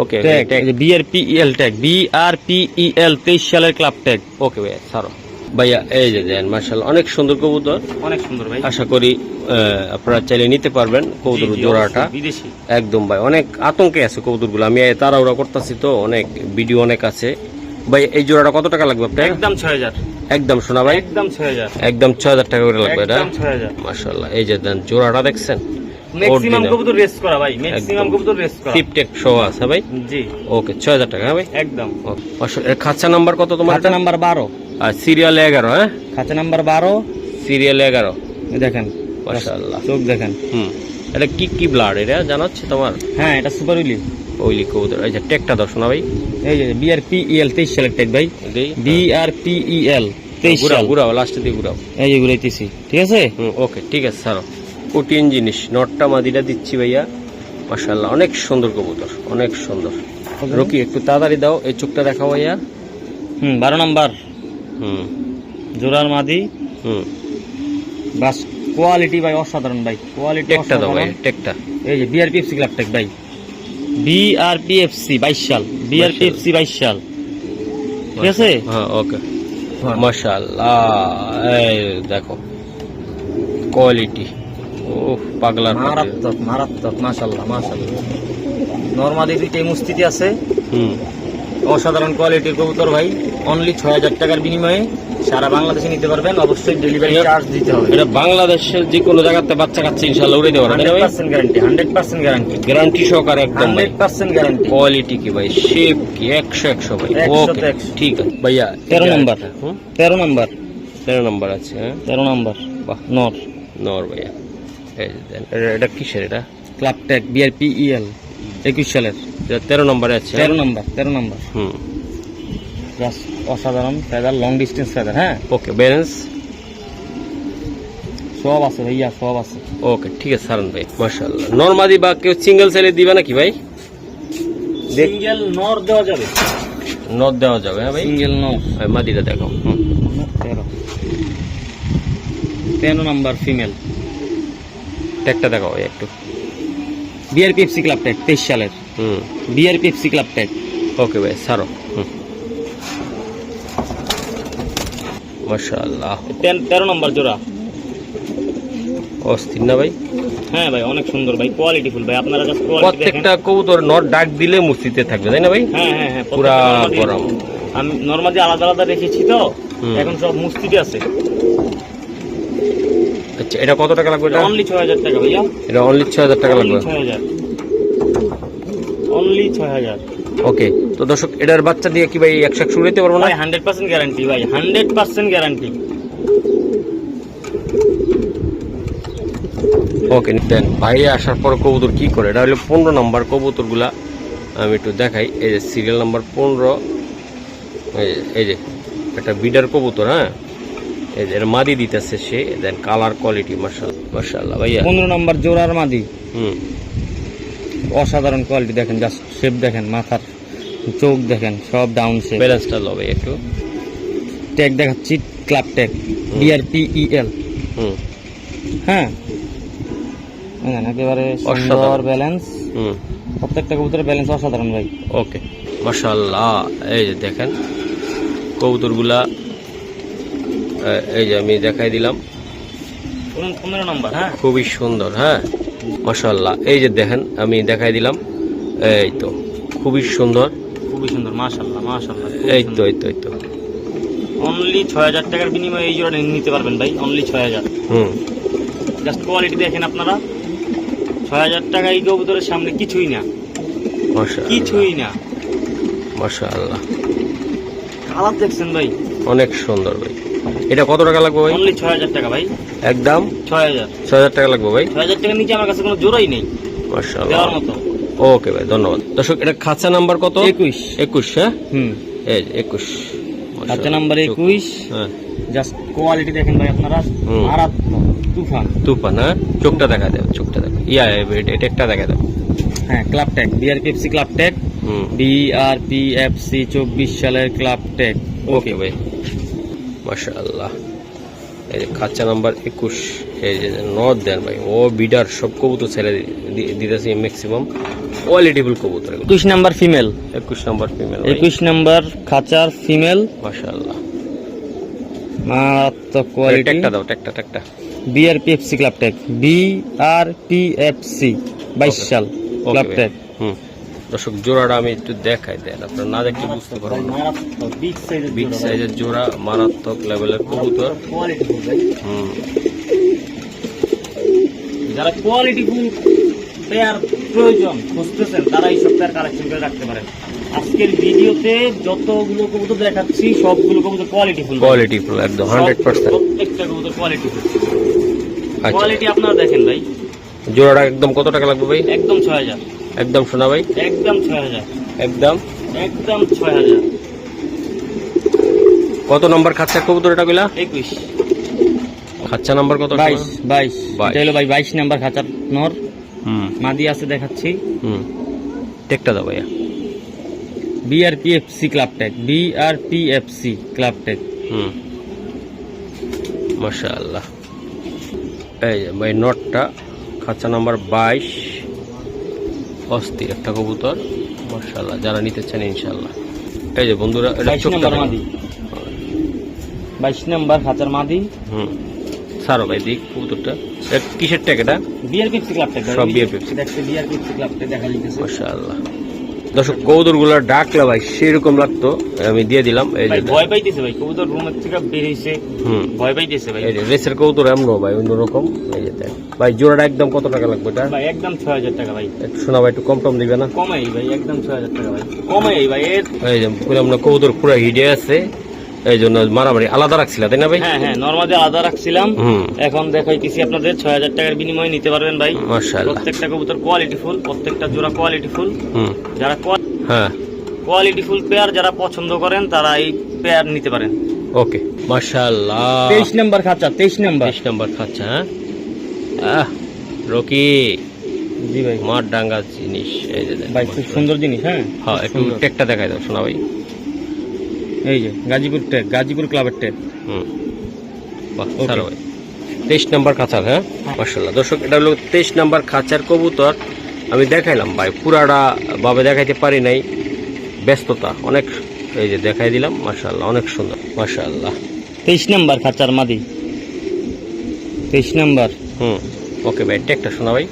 ওকে, ট্যাগ BRPEL ট্যাগ, BRPEL 23 সালের ক্লাব ট্যাগ। ওকে ভাই ছাড়ো ভাইয়া। এই যে দেন মাশাআল্লাহ, অনেক সুন্দর কবুতর, অনেক সুন্দর ভাই। আশা করি আপনারা চাইলে নিতে পারবেন কবুতর জোড়াটা। বিদেশি একদম ভাই, অনেক আতঙ্কে আছে কবুতরগুলো, আমি তাড়াহুড়া করতেছি তো, অনেক ভিডিও অনেক আছে ভাই। এই জোড়াটা কত টাকা লাগবে আপনার? একদম 6,000। একদম শোনা ভাই, একদম 6,000। একদম 6,000 টাকা করে লাগবে এটা। একদম 6,000 মাশাআল্লাহ। এই যে দেন জোড়াটা দেখছেন, ম্যাক্সিমাম কবুতর রেস করা ভাই, ম্যাক্সিমাম কবুতর রেস করা। টিপ টেক শো আছে ভাই। জি ওকে 6,000 টাকা, হ্যাঁ ভাই একদম। এর খাঁচা নাম্বার কত তোমার? খাঁচা নাম্বার 12 আর সিরিয়াল 11, হ্যাঁ খাঁচা নাম্বার 12, সিরিয়াল 11। এই দেখেন মাশাআল্লাহ, চোখ দেখেন। এটা কি ব্লাড এটা জানাচ্ছে তোমার? হ্যাঁ এটা সুপার উইলি। ওইলি কবুতর। আচ্ছা ট্যাগটা দাও শোনা ভাই। এই যে BRPEL 23 সালের ট্যাগ ভাই, BRPEL 23 সাল। ঘুরাও লাস্টে দিয়ে ঘুরাও। এই যে ঘুরাইতেছি, ঠিক আছে। ওকে ঠিক আছে স্যার। কঠিন জিনিস, নটটা মাদিটা দিচ্ছি ভাইয়া। মাশাআল্লাহ অনেক সুন্দর কবুতর, অনেক সুন্দর। রকি একটু তাড়াতাড়ি দাও, এই চোখটা দেখাও ভাইয়া। 12 নাম্বার জোড়ার মাদি। বাস কোয়ালিটি ভাই অসাধারণ ভাই, কোয়ালিটি ট্যাগটা দাও ভাই, ট্যাগটা। এই যে BRPFC ক্লাব ট্যাগ ভাই, BRPFC 22 সাল, BRPFC 22 সাল, ঠিক আছে। হ্যাঁ ওকে মাশাআল্লাহ। এই দেখো কোয়ালিটি, ও পাগলার মারাত্মক মারাত্মক, মাশাআল্লাহ মাশাআল্লাহ। নরমাদি দুইটাই মুস্তিতে আছে। অসাধারণ কোয়ালিটির কবুতর ভাই। অনলি 6000 টাকার বিনিময়ে সারা বাংলাদেশে নিতে পারবেন। অবশ্যই ডেলিভারি চার্জ দিতে হবে। এটা বাংলাদেশের যে কোনো জায়গাতে বাচ্চা কাচ্চা ইনশাআল্লাহ উড়ে দেওয়া যাবে। 100% গ্যারান্টি, 100% গ্যারান্টি, গ্যারান্টি সহকারে একদম 100% গ্যারান্টি। কোয়ালিটি কি ভাই, শেপ কি 100 ভাই। 100 ওকে ঠিক আছে ভাইয়া। 13 নাম্বার, 13 নাম্বার, 13 নাম্বার আছে। হ্যাঁ 13 নাম্বার। বাহ নর, নর ভাইয়া। এই যে দেন, এটা কিসের? এটা ক্লাব ট্যাগ BRPEL 21 সালের। 13 নম্বরে আছে। 13 নাম্বার, 13 নাম্বার। জাস্ট অসাধারণ ফেদার, লং ডিস্টেন্স ফেদার। হ্যাঁ ওকে ব্যালেন্স সব আছে ভাইয়া, সব আছে। ওকে ঠিক আছে সারান ভাই মাশাআল্লাহ। নরমাদি বা কেউ সিঙ্গেল সেলে দিবে নাকি ভাই? সিঙ্গেল নর দেওয়া যাবে, নর দেওয়া যাবে। হ্যাঁ ভাই সিঙ্গেল নর। মাদিটা দেখো। 13 নাম্বার ফিমেল। ট্যাগটা দেখো ভাই একটু। BRPFC ক্লাব ট্যাগ 23 সালের। BRPFC club tag. ওকে ভাই সারো। মাশাআল্লাহ 13 নাম্বার জোড়া। অস্থির না ভাই? হ্যাঁ ভাই অনেক সুন্দর ভাই, কোয়ালিটি ফুল ভাই। আপনারা জাস্ট কোয়ালিটি দেখেন। প্রত্যেকটা কবুতর নর ডাক দিলে মুস্তিতে থাকবে তাই না ভাই? হ্যাঁ হ্যাঁ হ্যাঁ পুরা গরম। আমি নরমালি আলাদা আলাদা রেখেছি তো, এখন সব মুস্তিতে আছে। আচ্ছা এটা কত টাকা লাগবে? এটা অনলি 6000 টাকা ভাইয়া। এটা অনলি 6000 টাকা লাগবে। 6000, অনলি 6000। ওকে তো দর্শক এটার বাচ্চা দিয়ে কি ভাই 100 উড়াইতে পারবো না? ভাই 100% গ্যারান্টি ভাই, 100% গ্যারান্টি। ওকে দেন ভাই আসার পর কবুতর কি করে? এটা হলো 15 নম্বর কবুতর গুলা আমি একটু দেখাই। এই যে সিরিয়াল নাম্বার 15। এই যে একটা বিডার কবুতর। হ্যাঁ এই যে এর মাদি দিতেছে সে। দেন কালার কোয়ালিটি মাশাআল্লাহ মাশাআল্লাহ ভাইয়া। 15 নাম্বার জোড়ার মাদি। অসাধারণ কোয়ালিটি দেখেন, জাস্ট শেপ দেখেন, মাথার চোখ দেখেন, সব ডাউন শেপ। ব্যালেন্সটা লবে একটু। ট্যাগ দেখাচ্ছি, ক্লাব ট্যাগ BRPEL। হ্যাঁ একেবারে সুন্দর ব্যালেন্স। প্রত্যেকটা কবুতরের ব্যালেন্স অসাধারণ ভাই। ওকে মাশাআল্লাহ। এই যে দেখেন কবুতরগুলা, এই যে আমি দেখাই দিলাম। 15 নাম্বার। হ্যাঁ খুবই সুন্দর। হ্যাঁ মাশাআল্লাহ। এই যে দেখেন আমি দেখাই দিলাম। এই তো খুবই সুন্দর, খুবই সুন্দর মাশাআল্লাহ মাশাআল্লাহ। এই তো এই তো এই তো অনলি 6000 টাকার বিনিময়ে এই জোড়া নিতে পারবেন ভাই, অনলি 6000। জাস্ট কোয়ালিটি দেখেন আপনারা। 6000 টাকা এই কবুতরের সামনে কিছুই না, মাশাআল্লাহ কিছুই না। মাশাআল্লাহ কালার দেখছেন ভাই, অনেক সুন্দর ভাই। এটা কত টাকা লাগবে ভাই? অনলি 6000 টাকা ভাই, একদম 6000 টাকা লাগবে ভাই। 6000 টাকার নিচে আমার কাছে কোনো জোড়াই নেই মাশাআল্লাহ দেওয়ার মতো। ওকে ভাই ধন্যবাদ। দর্শক এটা খাঁচা নাম্বার কত? 21। হ্যাঁ এই 21 খাঁচা নাম্বার 21। হ্যাঁ জাস্ট কোয়ালিটি দেখেন ভাই আপনারা, মারাত্মক তুফান তুফান। হ্যাঁ চোখটা দেখা দেব, চোখটা দেখা। এটা একটা দেখা দেব। হ্যাঁ club tag BRPFC club tag, BRPFC 24 সালের ক্লাব ট্যাগ। ওকে ভাই মাশাআল্লাহ। এই যে খাঁচা নাম্বার 21। এই যে নট দেন ভাই, ও বিডার সব কবুতর ছেড়ে দিতেছে ম্যাক্সিমাম কোয়ালিটিফুল কবুতর। 21 number female, 21 number female, 21 number খাঁচার ফিমেল মাশাআল্লাহ মারাত্মক কোয়ালিটি। ট্যাগটা দাও, ট্যাগটা। BRPFC ক্লাব ট্যাগ, BRPFC 22 সাল ক্লাব ট্যাগ। দর্শক জোড়াটা আমি একটু দেখাই দেন, আপনারা না দেখলে বুঝতে পারবেন না। বিগ সাইজের জোড়া, মারাত্মক লেভেলের কবুতর। যারা কোয়ালিটিফুল পেয়ার প্রয়োজন খুঁজতেছেন তারা এই সব পেয়ার কালেকশন করে রাখতে পারেন। আজকের ভিডিওতে যতগুলো কবুতর দেখাচ্ছি সবগুলো কবুতর কোয়ালিটিফুল একদম 100%। প্রত্যেকটা কবুতর কোয়ালিটিফুল। কোয়ালিটি আপনারা দেখেন ভাই। জোড়াটা একদম কত টাকা লাগবে ভাই? একদম 6000। একদম শোনা ভাই, একদম 6000, একদম একদম 6000। কত নম্বর খাঁচার কবুতর এটা কইলা? 21, খাঁচা নাম্বার কত? 22, 22 22 এটা হলো ভাই 22 নাম্বার খাঁচার নর। হুম মাদি আছে দেখাচ্ছি। হুম, টেকটা দাও ভাইয়া। BRPFC club tag, BRPFC club tag. হুম, মাশাআল্লাহ। এই যে ভাই নটটা, খাঁচা নাম্বার 22, অস্থির একটা কবুতর মাশাআল্লাহ, যারা নিতে চান ইনশাআল্লাহ। এই যে বন্ধুরা, এটা 22 চোখটা নাম্বার দেখো। মাদি, 22 নাম্বার খাঁচার মাদি। হুম, সারো ভাই দিক কবুতরটা। এটা কিসের ট্যাগ এটা? বিআরপিএফসি ক্লাব ট্যাগ, সব BRPFC দেখতে বিআরপিএফসি ক্লাব ট্যাগ দেখা যাচ্ছে। মাশাআল্লাহ। দর্শক কবুতর গুলো ডাকলে ভাই সেরকম লাগতো, আমি দিয়ে দিলাম। এই ভাই যে ভয় পাইতেছে ভাই, কবুতর রুমের থেকে বের হইছে, হুম, ভয় পাইতেছে ভাই। এই যে রেসের কবুতর এমন ভাই অন্যরকম। এই যে দেখ ভাই, জোড়াটা একদম কত টাকা লাগবে এটা? ভাই একদম 6000 টাকা ভাই। একটু শোনা ভাই, একটু কম টম দিবে না? কমাই ভাই, একদম 6000 টাকা ভাই, কমাই ভাই। এর এই যে বললাম না, কবুতর পুরো হিডে আছে, এই জন্য মারামারি আলাদা রাখছিল তাই না ভাই? হ্যাঁ হ্যাঁ, নরমালি আলাদা রাখছিলাম, হুম, এখন দেখাইতেছি আপনাদের। 6000 টাকার বিনিময়ে নিতে পারবেন ভাই। মাশাআল্লাহ। প্রত্যেকটা কবুতর কোয়ালিটি ফুল, প্রত্যেকটা জোড়া কোয়ালিটি ফুল। হুম, যারা হ্যাঁ, কোয়ালিটি ফুল পেয়ার যারা পছন্দ করেন তারা এই পেয়ার নিতে পারেন। ওকে মাশাআল্লাহ। 23 নাম্বার খাঁচা, 23 নাম্বার। 23 নম্বর খাচ্ছা। হ্যাঁ রকি, জি ভাই, মাঠ ডাঙ্গা জিনিস। এই যে দেখ, ভাই খুব সুন্দর জিনিস। হ্যাঁ হ্যাঁ, একটু সুন্দর। টেকটা দেখাই দাও শোনা ভাই। এই যে গাজীপুর ট্যাগ, গাজীপুর ক্লাবের ট্যাগ। হুম, বাহ, Okay. সারো ভাই। 23 নম্বর খাঁচার, হ্যাঁ মাশাআল্লাহ। দর্শক এটা হলো 23 নম্বর খাঁচার কবুতর, আমি দেখাইলাম ভাই, পুরাটা ভাবে দেখাইতে পারি নাই, ব্যস্ততা অনেক। এই যে দেখাই দিলাম, মাশাআল্লাহ অনেক সুন্দর মাশাআল্লাহ। 23 নাম্বার খাঁচার মাদি, 23 নাম্বার। হুম, ওকে ভাই, টেকটা শোনা ভাই।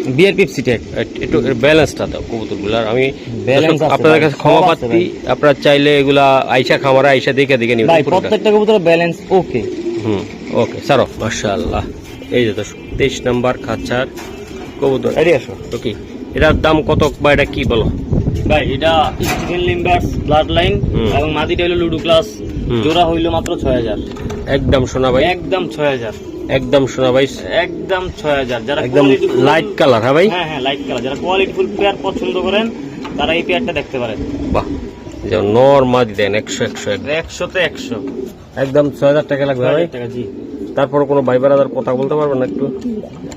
BRPFC tag. একটু ব্যালেন্সটা দাও কবুতরগুলার। আমি Balance দর্শক, আছে আপনাদের ভাই, কাছে সব ক্ষমা আছে প্রার্থী, ভাই। আপনারা চাইলে এগুলা আইসা খামারে আইসা দেখে দেখে নিবেন ভাই পুরোটা। প্রত্যেকটা কবুতর ব্যালেন্স ওকে। হুম, ওকে সারো মাশাআল্লাহ। এই যে দর্শক 23 নাম্বার খাঁচার কবুতর, এডি আসো। ওকে এটার দাম কত বা এটা কি বলো? ভাই এটা স্টিফেন লিম্বার্স ব্লাড লাইন হুম। এবং মাদিটা হইলো লুডু ক্লাস। হুম। জোড়া হইলো মাত্র 6000, একদম শোনা ভাই, একদম 6000, একদম শোনা ভাই, একদম 6000। যারা একদম quality full- লাইট কালার। হ্যাঁ ভাই, হ্যাঁ হ্যাঁ, লাইট কালার। যারা কোয়ালিটি ফুল পেয়ার পছন্দ করেন তারা এই পেয়ারটা দেখতে পারেন। বাহ, যে নরমাদি দেন 100 100 100 তে 100, একদম 6000 টাকা লাগবে ভাই। 6000 টাকা। জি তারপর কোনো ভাই বারাদার কথা বলতে পারবেন না একটু?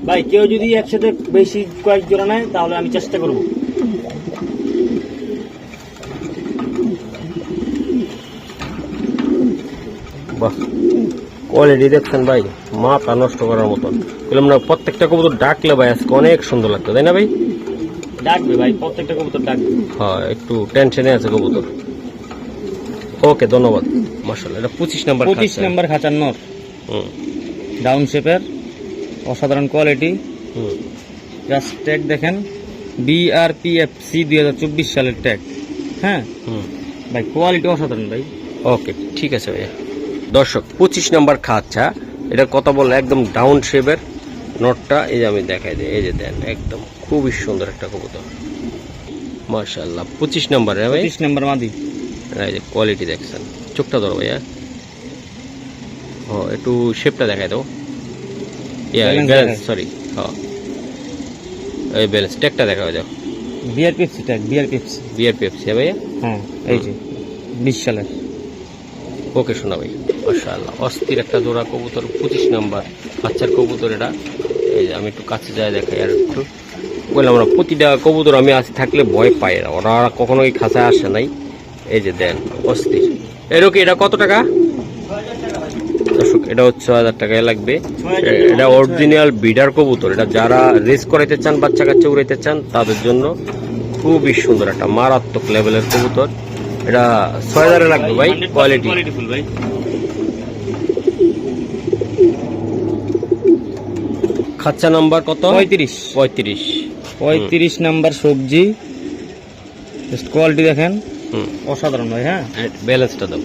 ভাই, কেউ যদি একসাথে বেশি কয়েক জোড়া নেয় তাহলে আমি চেষ্টা করব। বাহ, কোয়ালিটি দেখছেন ভাই, মাথা নষ্ট করার মতন। বললাম না, প্রত্যেকটা কবুতর ডাকলে ভাই আজকে অনেক সুন্দর লাগতো তাই না ভাই? ডাকবে ভাই, প্রত্যেকটা কবুতর ডাকবে। হ্যাঁ, একটু টেনশনে আছে কবুতর। ওকে ধন্যবাদ মাশাআল্লাহ। এটা 25 নাম্বার 25 নাম্বার খাঁচার নর, হুম ডাউন শেপের, অসাধারণ কোয়ালিটি। হুম, জাস্ট ট্যাগ দেখেন, বিআরপিএফসি 2024 সালের ট্যাগ। হ্যাঁ হুম, ভাই, কোয়ালিটি অসাধারণ ভাই। ওকে ঠিক আছে ভাইয়া। দর্শক 25 নাম্বার খাঁচা, এটার কথা বললে একদম ডাউন শেপের নটটা। এই যে আমি দেখাই দিই, এই যে দেন, একদম খুবই সুন্দর একটা কবুতর মাশাআল্লাহ। 25 নাম্বার হ্যাঁ ভাই। 25 নাম্বার মাদি। এই যে কোয়ালিটি দেখছেন, চোখটা ধরো ভাইয়া। ও একটু শেপটা দেখাই দাও। Balance ব্যালেন্স, দেখাই। সরি, হ্যাঁ এই ব্যালেন্স ট্যাগটা দেখা যাও। BRPFC tag, BRPFC. বিআরপিএফসি হ্যাঁ ভাইয়া। হ্যাঁ এই যে 20 সালের। ওকে শোনা ভাই মাশাআল্লাহ, অস্থির একটা জোড়া কবুতর, 25 নাম্বার বাচ্চার কবুতর এটা। এই যে আমি একটু কাছে যাই দেখাই আর একটু। বললাম না, প্রতিটা কবুতর আমি আজ থাকলে ভয় পাই না, ওরা কখনোই খাঁচায় আসে নাই। এই যে দেন, অস্থির। এরকম এটা কত টাকা? দর্শক এটা হচ্ছে 6000 টাকায় লাগবে। এটা অরিজিনাল বিডার কবুতর, এটা যারা রেস করাইতে চান, বাচ্চা কাচ্চা উড়াইতে চান, তাদের জন্য খুবই সুন্দর একটা মারাত্মক লেভেলের কবুতর। এটা 6000 লাগবে ভাই, কোয়ালিটি। কোয়ালিটি ফুল ভাই। খাঁচা নাম্বার কত? 35 35 নাম্বার সবজি। জাস্ট কোয়ালিটি দেখেন, হুম, অসাধারণ ভাই। হ্যাঁ ব্যালেন্সটা দাও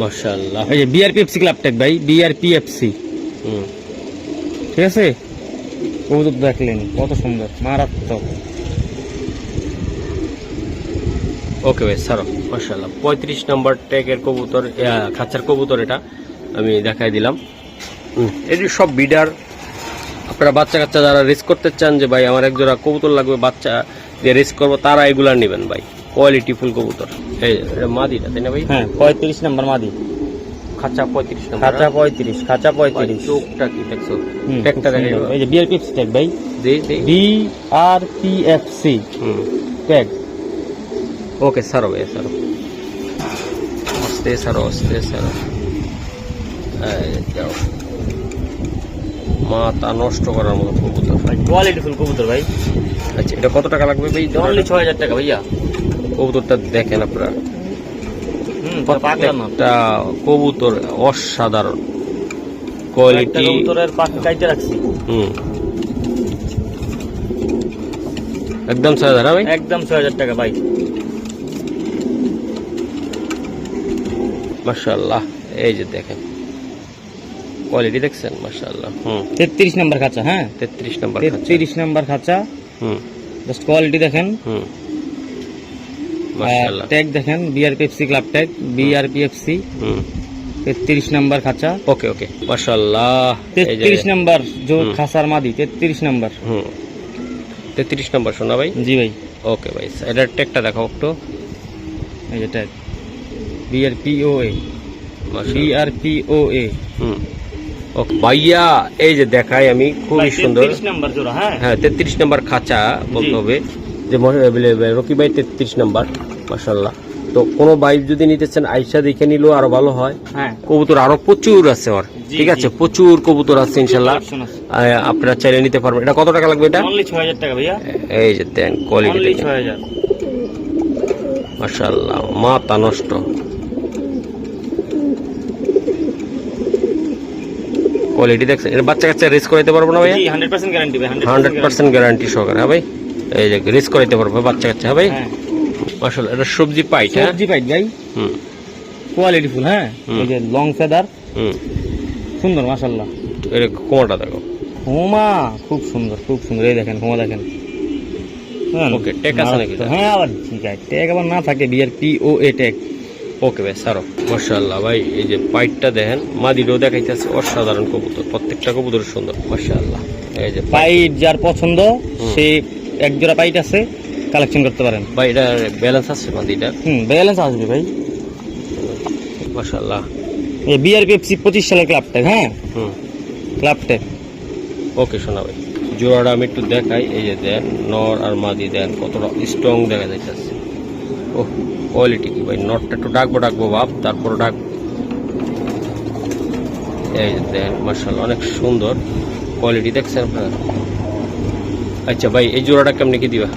মাশাআল্লাহ। এই যে বিআরপিএফসি ক্লাব ট্যাগ ভাই, বিআরপিএফসি। হুম, ঠিক আছে, কবুতর দেখলেন কত সুন্দর, মারাত্মক। ওকে ভাই সারো মাশাআল্লাহ। 35 নাম্বার ট্যাগের কবুতর, খাঁচার কবুতর এটা আমি দেখাই দিলাম। এটি সব বিডার। আপনারা বাচ্চা কাচ্চা যারা রেস করতে চান যে ভাই আমার এক জোড়া কবুতর লাগবে, বাচ্চা যে রেস করবো তারা এগুলা নেবেন ভাই, কোয়ালিটি ফুল কবুতর। এই এটা মাদিটা তাই না ভাই? হ্যাঁ 35 নাম্বার মাদি, খাঁচা 35 নম্বর, খাঁচা 35, খাঁচা 35। চোখটা কি দেখছো? ট্যাগটা দেখে এই যে বিআরপিএফসি ট্যাগ ভাই, বিআরপিএফসি ট্যাগ। ওকে সারো ভাই সারো, আস্তে সারো আস্তে সারো। যাও, মাথা নষ্ট করার মতো কবুতর ভাই, কোয়ালিটি ফুল কবুতর ভাই। আচ্ছা এটা কত টাকা লাগবে ভাই? অনলি 6000 টাকা ভাইয়া। কবুতরটা দেখেন আপনারা, প্রত্যেকটা কবুতর অসাধারণ কোয়ালিটি। কবুতরের পাখি কাইতে রাখছি। একদম 6000 ভাই, একদম 6000 টাকা ভাই। মাশাআল্লাহ, এই যে দেখেন কোয়ালিটি দেখছেন মাশাআল্লাহ। 33 নাম্বার খাঁচা। হ্যাঁ 33 নম্বর 33 নাম্বার খাঁচা। জাস্ট কোয়ালিটি দেখেন, মাশাআল্লাহ। ট্যাগ দেখেন, BRPFC club tag, BRPFC 33 number খাঁচা। ওকে ওকে মাশাআল্লাহ। 33 নাম্বার जो খাসার মাদি, 33 নাম্বার। 33 নম্বর শোনা ভাই। জি ভাই। ওকে ভাই, এটার ট্যাগটা দেখাও একটু। এই যে ট্যাগ বিআরপিওএ, বিআরপিওএ। ওকে ভাইয়া, এই যে দেখাই আমি, খুবই সুন্দর। 33 নাম্বার জোড়া। হ্যাঁ হ্যাঁ 33 নম্বর খাঁচা বলতে হবে যে রকি ভাই 33 নম্বর মাশাআল্লাহ। তো কোনো বাইক যদি নিতে চান আইসা দেখে নিলেও আরো ভালো হয়। হ্যাঁ কবুতর আরো প্রচুর আছে ওর, ঠিক আছে, প্রচুর কবুতর আছে ইনশাআল্লাহ, আপনারা চাইলে নিতে পারবেন। এটা কত টাকা লাগবে? এটা অনলি 6000 টাকা ভাইয়া। এই যে দেন কোয়ালিটি, অনলি 6000 মাশাআল্লাহ, মাথা নষ্ট। কোয়ালিটি দেখছেন? এর বাচ্চা কাচ্চা রেস করাইতে পারবো না ভাইয়া? জি 100% গ্যারান্টি ভাই, 100% গ্যারান্টি সহকারে। হ্যাঁ ভাই, এই যে রেস করাইতে পারবো বাচ্চা কাচ্চা। হ্যাঁ ভাই, মাশাআল্লাহ। এটা সবজি পাইট। হ্যাঁ সবজি পাইট ভাই, কোয়ালিটি ফুল। হ্যাঁ এই যে লং ফেদার, সুন্দর মাশাআল্লাহ। এর কোমাটা দেখো, হোমা খুব সুন্দর, খুব সুন্দর। এই দেখেন হোমা দেখেন। ওকে ট্যাগ আছে নাকি? হ্যাঁ আবার ঠিক আছে, ট্যাগ আবার না থাকে বিআরপিওএ ট্যাগ। ওকে ভাই সারো। মাশাআল্লাহ ভাই, এই যে পাইটটা দেখেন, মাদিরও দেখাইতেছে, অসাধারণ কবুতর, প্রত্যেকটা কবুতর সুন্দর মাশাআল্লাহ। এই যে পাইট যার পছন্দ সে এক জোড়া পাইট আছে, কালেকশন করতে পারেন ভাই। এটা ব্যালেন্স আছে মাদিটা? ব্যালেন্স আসবে ভাই মাশাআল্লাহ। এই বিআরপিএফসি 25 সালের ক্লাব ট্যাগ। হ্যাঁ ক্লাব ট্যাগ। ওকে শোনা ভাই, জোড়াটা আমি একটু দেখাই। এই যে দেন নর আর মাদি, দেন কতটা স্ট্রং দেখা যাইতেছে। ওহ কোয়ালিটি কি ভাই, নটটা একটু ডাকবো ভাব, তারপর ডাক। এই যে দেন মাশাআল্লাহ, অনেক সুন্দর কোয়ালিটি দেখছেন আপনারা। আচ্ছা ভাই, এই জোড়াটা কেমনি কি দিবা?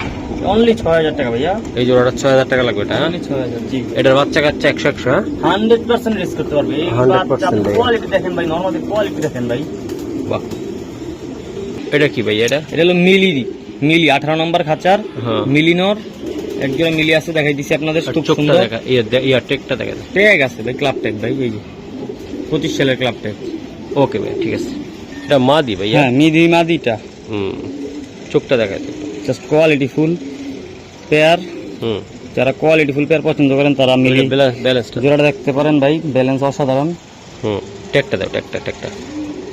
অনলি 6000 টাকা ভাইয়া। এই জোড়াটা 6000 টাকা লাগবে। এটা অনলি 6000। জি এটার বাচ্চা কাচ্চা 100 হ্যাঁ 100% রিস্ক করতে পারবে। এই 100% বাচ্চা ভাই। কোয়ালিটি দেখেন ভাই, নরমালি কোয়ালিটি দেখেন ভাই। বাহ, এটা কি ভাই? এটা হলো মিলি 18 নম্বর খাঁচার হ্যাঁ। মিলিনর একজোড়া মিলি আছে, দেখাই দিছি আপনাদের। খুব চোখটা সুন্দর দেখা, ইয়ার টেকটা দেখা। ট্যাগ আছে ভাই, ক্লাব ট্যাগ ভাই, এই যে 25 সালের ক্লাব ট্যাগ। ওকে ভাই ঠিক আছে। এটা মাদি ভাই? হ্যাঁ মাদিটা। চোখটা দেখা। Just quality full pair. যারা কোয়ালিটি ফুল পেয়ার পছন্দ করেন তারা মিলি ব্যালেন্সটা জোড়াটা দেখতে পারেন ভাই, ব্যালেন্স অসাধারণ। ট্যাগটা দাও, ট্যাগটা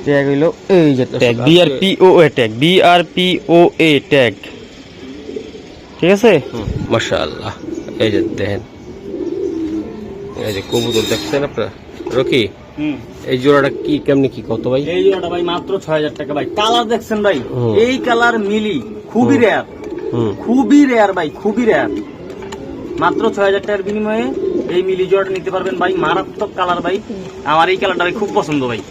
ট্যাগ হইলো এই যে ট্যাগ বিআরপিওএ ট্যাগ, বিআরপিওএ ট্যাগ, ঠিক আছে। মাশাআল্লাহ, এই যে দেখেন, এই যে কবুতর দেখছেন আপনারা। রকি এই জোড়াটা কি কেমনি কি কত ভাই? এই জোড়াটা ভাই মাত্র 6000 টাকা ভাই। কালার দেখছেন ভাই, এই কালার মিলি খুবই রেয়ার, খুবই রেয়ার ভাই, খুবই রেয়ার। মাত্র 6000 টাকার বিনিময়ে এই মিলি জোড়াটা নিতে পারবেন ভাই। মারাত্মক কালার ভাই, আমার এই কালারটা ভাই খুব পছন্দ ভাই।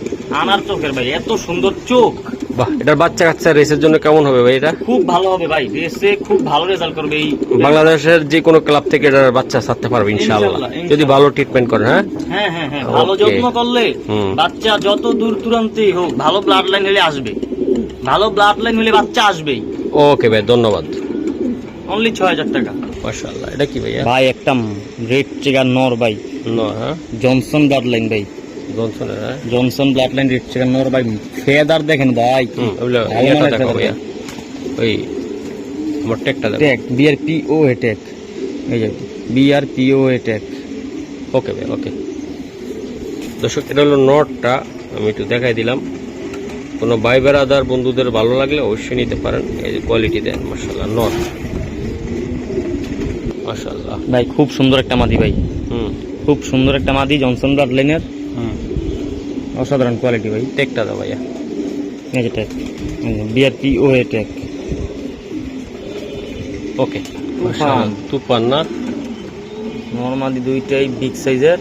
আনার চোখের ভাই, এত সুন্দর চোখ। বাহ, এটার বাচ্চা কাচ্চা রেসের জন্য কেমন হবে ভাই? এটা খুব ভালো হবে ভাই, রেসে খুব ভালো রেজাল্ট করবে। এই বাংলাদেশের যে কোনো ক্লাব থেকে এটার বাচ্চা ছাড়তে পারবে ইনশাআল্লাহ, যদি ভালো ট্রিটমেন্ট করেন। হ্যাঁ হ্যাঁ হ্যাঁ, ভালো যত্ন করলে বাচ্চা যত দূর দূরান্তেই হোক, ভালো ব্লাড লাইন হলে আসবে, ভালো ব্লাড লাইন হলে বাচ্চা আসবেই। ওকে ভাই, ধন্যবাদ। অনলি 6000 টাকা। মাশাআল্লাহ। এটা কি ভাই? ভাই একটা রেড চিকার নর ভাই, নর। হ্যাঁ জনসন ব্লাড লাইন ভাই, জনসনের। হ্যাঁ জনসন ব্লাড লাইন রেড চিকার নর ভাই। ফেদার দেখেন ভাই, ওই আমার ট্যাগটা দাও। ট্যাগ বিআরপিওএ ট্যাগ, এই যে বিআরপিওএ ট্যাগ। ওকে ভাই, ওকে। দর্শক, এটা হলো নটটা, আমি একটু দেখাই দিলাম। কোনো ভাই বেড়াদার বন্ধুদের ভালো লাগলে অবশ্যই নিতে পারেন। এই যে কোয়ালিটি দেন মাশাআল্লাহ। নট মাশাআল্লাহ ভাই খুব সুন্দর একটা মাদি ভাই, হুম খুব সুন্দর একটা মাদি, জনসন ব্লাড লাইনের, হুম অসাধারণ কোয়ালিটি ভাই। টেকটা দাও ভাইয়া। এই যে ট্যাগ, বিআরটি ও এ ট্যাগ। ওকে তুফান না, নর্মালি দুইটাই বিগ সাইজের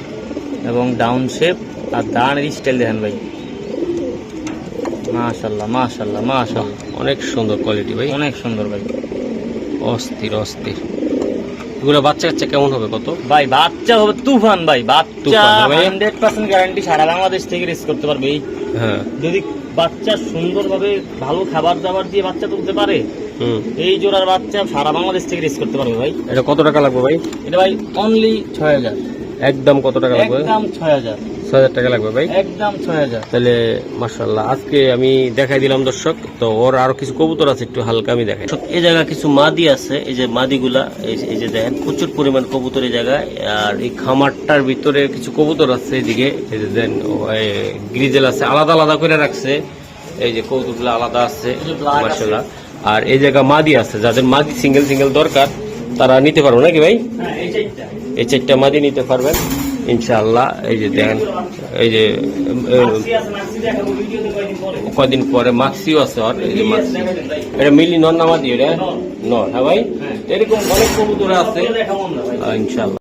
এবং ডাউন শেপ, আর দাঁড়ের স্টাইল দেখেন ভাই, মাশাল্লাহ মাশাল্লাহ মাশাল্লাহ, অনেক সুন্দর কোয়ালিটি ভাই, অনেক সুন্দর ভাই। অস্থির অস্থির। এগুলো বাচ্চা কাচ্চা কেমন হবে কত? ভাই বাচ্চা হবে তুফান ভাই, বাচ্চা তুফান হবে? 100% গ্যারান্টি, সারা বাংলাদেশ থেকে রেস করতে পারবে। এই হ্যাঁ যদি বাচ্চা সুন্দরভাবে ভালো খাবার দাবার দিয়ে বাচ্চা তুলতে পারে, হুম। এই জোড়ার বাচ্চা সারা বাংলাদেশ থেকে রেস করতে পারবে ভাই। এটা কত টাকা লাগবে ভাই? এটা ভাই অনলি 6000, একদম কত টাকা লাগবে? একদম 6000, 6000 টাকা লাগবে ভাই। একদম 6000। তাহলে মাশাআল্লাহ আজকে আমি দেখাই দিলাম দর্শক। তো ওর আরো কিছু কবুতর আছে, একটু হালকা আমি দেখাই। এই জায়গায় কিছু মাদি আছে, এই যে মাদিগুলা, এই যে দেখেন প্রচুর পরিমাণ কবুতর এই জায়গায়। আর এই খামারটার ভিতরে কিছু কবুতর আছে এদিকে, এই যে দেন গ্রিজেল আছে, আলাদা আলাদা করে রাখছে। এই যে কবুতরগুলো আলাদা আছে মাশাআল্লাহ। আর এই জায়গা মাদি আছে, যাদের মাদি সিঙ্গেল সিঙ্গেল দরকার তারা নিতে পারবো নাকি ভাই? হ্যাঁ, এই চারটা। এই 4টা মাদি নিতে পারবেন ইনশাআল্লাহ। এই যে দেখেন, এই যে মাক্সি আছে, মাক্সি দেখাবো ভিডিওতে কয়দিন পরে। কদিন পরে মাক্সিও আছে। আর এই যে মাক্সি, এটা মিলি নর নামাদি, এটা নর। হ্যাঁ ভাই, এরকম অনেক কবুতর আছে দেখাবো আমরা ভাই। ইনশাআল্লাহ।